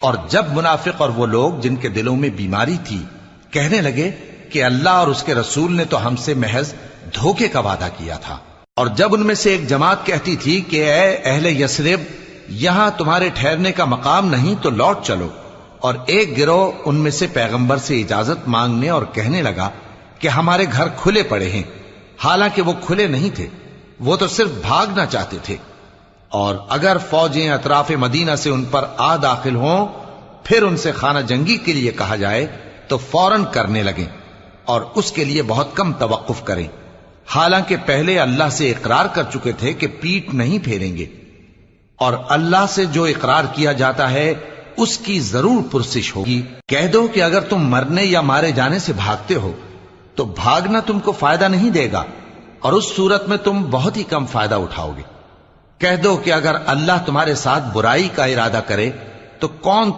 اور جب منافق اور وہ لوگ جن کے دلوں میں بیماری تھی کہنے لگے کہ اللہ اور اس کے رسول نے تو ہم سے محض دھوکے کا وعدہ کیا تھا، اور جب ان میں سے ایک جماعت کہتی تھی کہ اے اہل یثرب، یہاں تمہارے ٹھہرنے کا مقام نہیں تو لوٹ چلو، اور ایک گروہ ان میں سے پیغمبر سے اجازت مانگنے اور کہنے لگا کہ ہمارے گھر کھلے پڑے ہیں، حالانکہ وہ کھلے نہیں تھے، وہ تو صرف بھاگنا چاہتے تھے، اور اگر فوجیں اطراف مدینہ سے ان پر آ داخل ہوں پھر ان سے خانہ جنگی کے لیے کہا جائے تو فوراً کرنے لگیں، اور اس کے لیے بہت کم توقف کریں، حالانکہ پہلے اللہ سے اقرار کر چکے تھے کہ پیٹ نہیں پھیریں گے، اور اللہ سے جو اقرار کیا جاتا ہے اس کی ضرور پرسش ہوگی۔ کہہ دو کہ اگر تم مرنے یا مارے جانے سے بھاگتے ہو تو بھاگنا تم کو فائدہ نہیں دے گا، اور اس صورت میں تم بہت ہی کم فائدہ اٹھاؤ گے۔ کہہ دو کہ اگر اللہ تمہارے ساتھ برائی کا ارادہ کرے تو کون